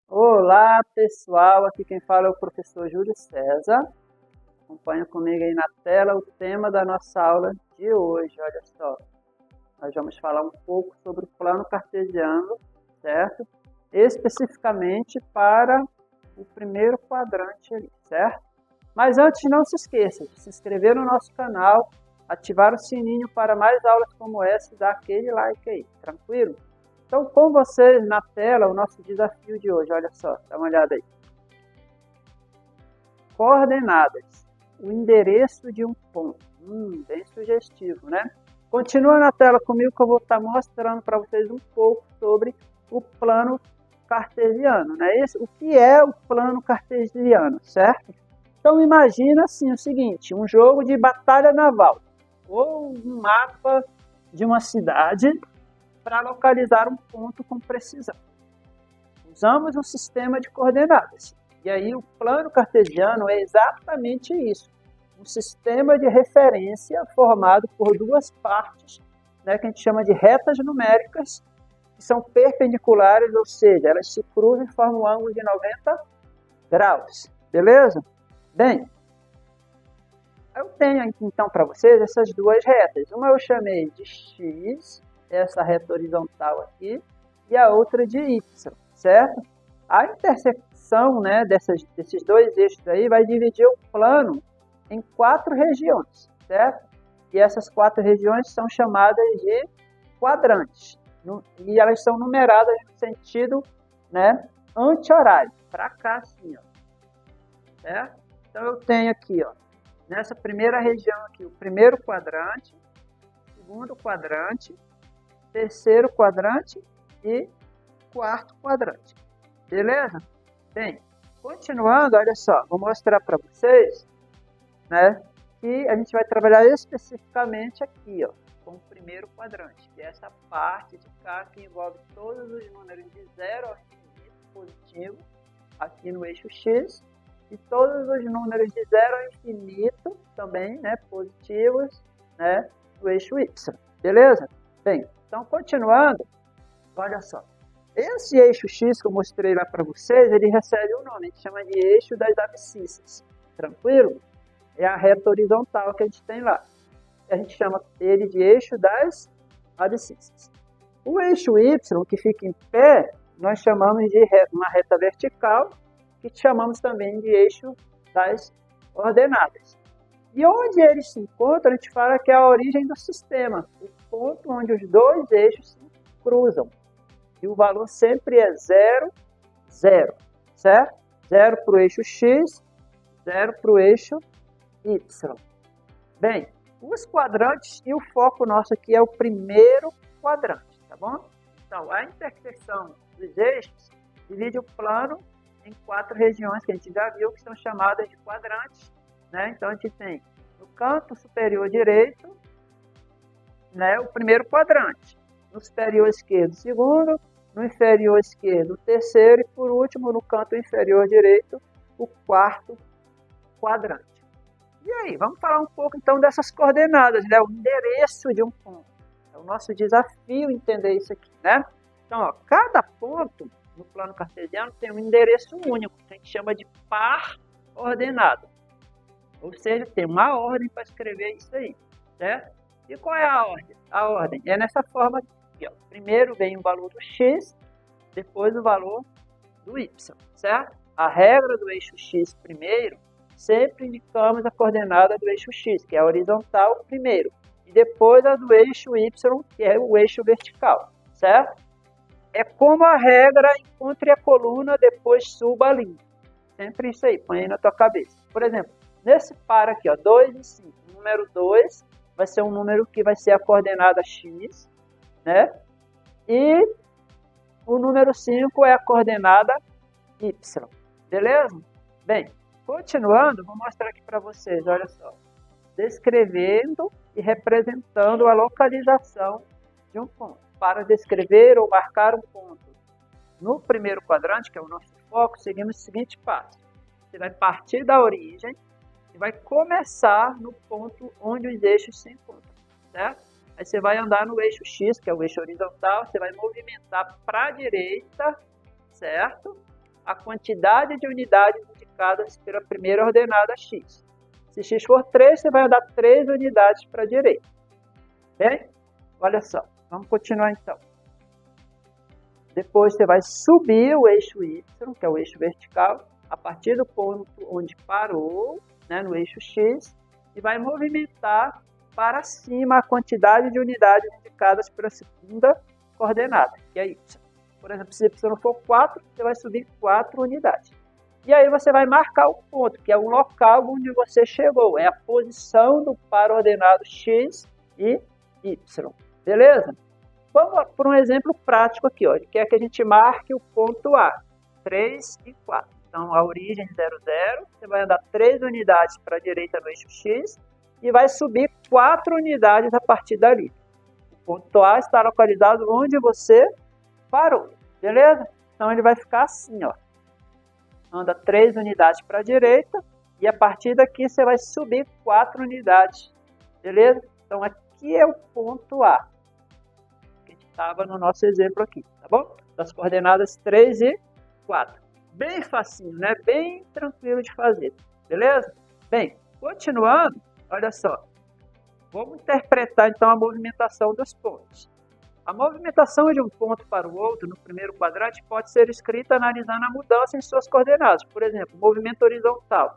Olá, pessoal. Aqui quem fala é o professor Júlio César. Acompanha comigo aí na tela o tema da nossa aula de hoje. Olha só, nós vamos falar um pouco sobre o plano cartesiano, certo? Especificamente para o primeiro quadrante ali, certo? Mas antes, não se esqueça de se inscrever no nosso canal, ativar o sininho para mais aulas como essa e dar aquele like aí, tranquilo? Então, com vocês na tela, o nosso desafio de hoje, olha só, dá uma olhada aí. Coordenadas, o endereço de um ponto. Bem sugestivo, né? Continua na tela comigo que eu vou estar mostrando para vocês um pouco sobre o plano cartesiano, né? O que é o plano cartesiano, certo? Então, imagina assim o seguinte, um jogo de batalha naval, ou um mapa de uma cidade para localizar um ponto com precisão. Usamos um sistema de coordenadas. E aí o plano cartesiano é exatamente isso. Um sistema de referência formado por duas partes, né, que a gente chama de retas numéricas, que são perpendiculares, ou seja, elas se cruzam e formam um ângulo de 90 graus. Beleza? Bem, eu tenho então para vocês essas duas retas. Uma eu chamei de x, essa reta horizontal aqui, e a outra de y, certo? A intersecção, né, desses dois eixos aí vai dividir o plano em 4 regiões, certo? E essas 4 regiões são chamadas de quadrantes. E elas são numeradas no sentido, né, anti-horário, para cá assim, ó. Certo? Então eu tenho aqui, ó, nessa primeira região aqui, o primeiro quadrante, segundo quadrante, terceiro quadrante e quarto quadrante. Beleza? Bem, continuando, olha só, vou mostrar para vocês, né, que a gente vai trabalhar especificamente aqui, ó, com o primeiro quadrante, que é essa parte de cá que envolve todos os números de 0 ao infinito positivo, aqui no eixo X, e todos os números de 0 ao infinito, também, né, positivos, né, no eixo Y. Beleza? Bem, então continuando, olha só. Esse eixo X que eu mostrei lá para vocês, ele recebe um nome, a gente chama de eixo das abscissas. Tranquilo? É a reta horizontal que a gente tem lá. A gente chama ele de eixo das abscissas. O eixo Y, que fica em pé, nós chamamos de uma reta vertical, que chamamos também de eixo das ordenadas. E onde eles se encontram, a gente fala que é a origem do sistema, o ponto onde os dois eixos se cruzam. E o valor sempre é 0, 0, certo? 0 para o eixo X, 0 para o eixo Y. Bem, os quadrantes e o foco nosso aqui é o primeiro quadrante, tá bom? Então, a interseção dos eixos divide o plano em 4 regiões que a gente já viu, que são chamadas de quadrantes, né? Então, a gente tem no canto superior direito, né, o primeiro quadrante, no superior esquerdo, o segundo, no inferior esquerdo, o terceiro e, por último, no canto inferior direito, o quarto quadrante. E aí, vamos falar um pouco, então, dessas coordenadas, né? O endereço de um ponto. É o nosso desafio entender isso aqui, né? Então, ó, cada ponto no plano cartesiano tem um endereço único, que a gente chama de par ordenado. Ou seja, tem uma ordem para escrever isso aí, certo? E qual é a ordem? A ordem é nessa forma aqui, ó. Primeiro vem o valor do x, depois o valor do y, certo? A regra do eixo x primeiro, sempre indicamos a coordenada do eixo x, que é a horizontal primeiro, e depois a do eixo y, que é o eixo vertical, certo? É como a regra, encontre a coluna, depois suba a linha. Sempre isso aí, põe aí na tua cabeça. Por exemplo, nesse par aqui, ó, 2 e 5, o número 2 vai ser um número que vai ser a coordenada x, né? E o número 5 é a coordenada y, beleza? Bem, continuando, vou mostrar aqui para vocês, olha só. Descrevendo e representando a localização de um ponto. Para descrever ou marcar um ponto no primeiro quadrante, que é o nosso foco, seguimos o seguinte passo. Você vai partir da origem e vai começar no ponto onde os eixos se encontram, certo? Aí você vai andar no eixo X, que é o eixo horizontal, você vai movimentar para a direita, certo? a quantidade de unidades indicadas pela primeira ordenada x. Se x for 3, você vai andar 3 unidades para a direita. Bem? Olha só, vamos continuar então. Depois você vai subir o eixo y, que é o eixo vertical, a partir do ponto onde parou, né, no eixo x, e vai movimentar para cima a quantidade de unidades indicadas pela segunda coordenada, que é y. Por exemplo, se y for 4, você vai subir 4 unidades. E aí você vai marcar o ponto, que é o local onde você chegou. É a posição do par ordenado x e y. Beleza? Vamos para um exemplo prático aqui. Ó. Ele quer que a gente marque o ponto A, 3 e 4. Então, a origem 0, 0. Você vai andar 3 unidades para a direita no eixo x e vai subir 4 unidades a partir dali. O ponto A está localizado onde você parou. Beleza? Então, ele vai ficar assim, ó. Anda 3 unidades para a direita e a partir daqui você vai subir 4 unidades. Beleza? Então, aqui é o ponto A. Que a gente estava no nosso exemplo aqui, tá bom? Das coordenadas 3 e 4. Bem facinho, né? Bem tranquilo de fazer. Beleza? Bem, continuando, olha só. Vamos interpretar então a movimentação dos pontos. A movimentação de um ponto para o outro no primeiro quadrante pode ser escrita analisando a mudança em suas coordenadas. Por exemplo, movimento horizontal.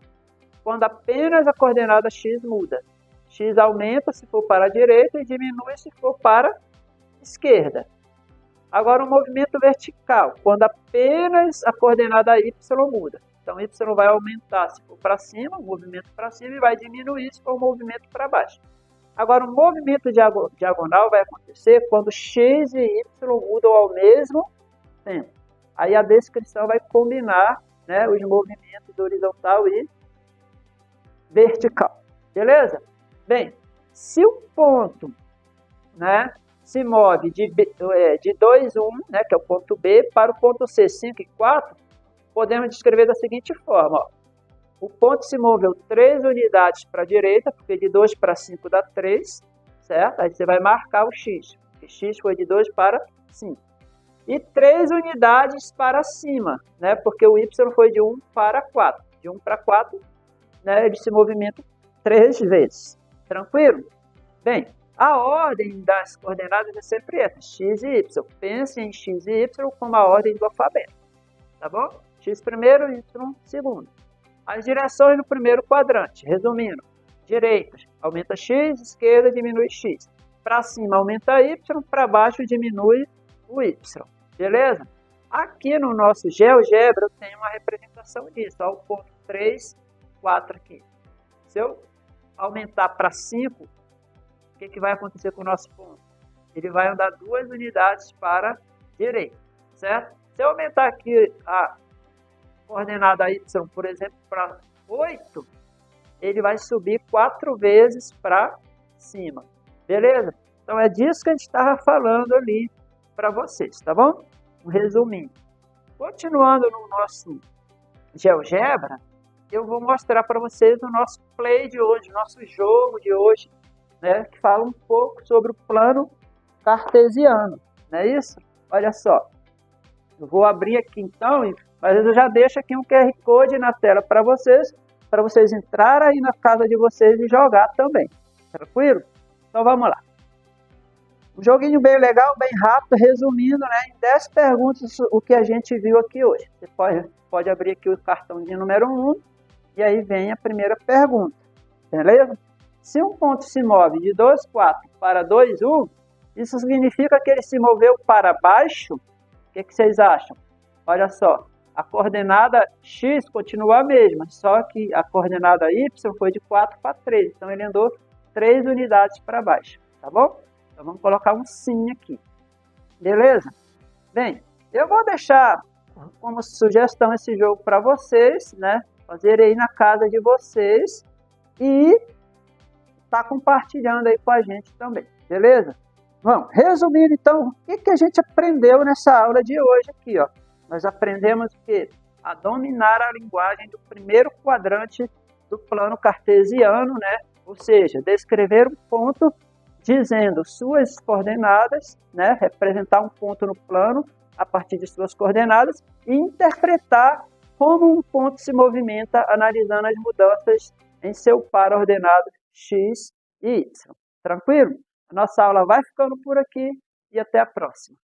Quando apenas a coordenada x muda. X aumenta se for para a direita e diminui se for para a esquerda. Agora o movimento vertical. Quando apenas a coordenada y muda. Então y vai aumentar se for para cima, o movimento para cima, e vai diminuir se for o movimento para baixo. Agora, o movimento diagonal vai acontecer quando x e y mudam ao mesmo tempo. Aí a descrição vai combinar, né, os movimentos horizontal e vertical. Beleza? Bem, se o ponto, né, se move de 2, 1, né, que é o ponto B, para o ponto C, 5 e 4, podemos descrever da seguinte forma, ó. O ponto se moveu 3 unidades para a direita, porque de 2 para 5 dá 3, certo? Aí você vai marcar o x, porque x foi de 2 para 5. E 3 unidades para cima, né? Porque o y foi de 1 para 4. De 1 para 4, né, ele se movimenta 3 vezes. Tranquilo? Bem, a ordem das coordenadas é sempre essa, x e y. Pense em x e y como a ordem do alfabeto, tá bom? X primeiro, y segundo. As direções no primeiro quadrante, resumindo, direita aumenta x, esquerda diminui x. Para cima aumenta y, para baixo diminui o y. Beleza? Aqui no nosso GeoGebra eu tenho uma representação disso, ó, o ponto 3, 4 aqui. Se eu aumentar para 5, o que vai acontecer com o nosso ponto? Ele vai andar 2 unidades para a direita, certo? Se eu aumentar aqui a coordenada y, por exemplo, para 8, ele vai subir 4 vezes para cima. Beleza? Então é disso que a gente estava falando ali para vocês, tá bom? Um resuminho. Continuando no nosso GeoGebra, eu vou mostrar para vocês o nosso play de hoje, o nosso jogo de hoje, né, que fala um pouco sobre o plano cartesiano, não é isso? Olha só. Eu vou abrir aqui então, mas eu já deixo aqui um QR Code na tela para vocês entrarem aí na casa de vocês e jogar também. Tranquilo? Então vamos lá. Um joguinho bem legal, bem rápido, resumindo, né, em 10 perguntas o que a gente viu aqui hoje. Você pode abrir aqui o cartãozinho número 1 e aí vem a primeira pergunta. Beleza? Se um ponto se move de 2, 4 para 2, 1, isso significa que ele se moveu para baixo? O que vocês acham? Olha só, a coordenada x continua a mesma, só que a coordenada y foi de 4 para 3. Então, ele andou 3 unidades para baixo, tá bom? Então, vamos colocar um sim aqui. Beleza? Bem, eu vou deixar como sugestão esse jogo para vocês, né? Fazer aí na casa de vocês e tá compartilhando aí com a gente também, beleza? Vamos, resumindo então, o que a gente aprendeu nessa aula de hoje aqui, ó. Nós aprendemos que a dominar a linguagem do primeiro quadrante do plano cartesiano, né? Ou seja, descrever um ponto dizendo suas coordenadas, né? Representar um ponto no plano a partir de suas coordenadas e interpretar como um ponto se movimenta analisando as mudanças em seu par ordenado x e y. Tranquilo? A nossa aula vai ficando por aqui e até a próxima.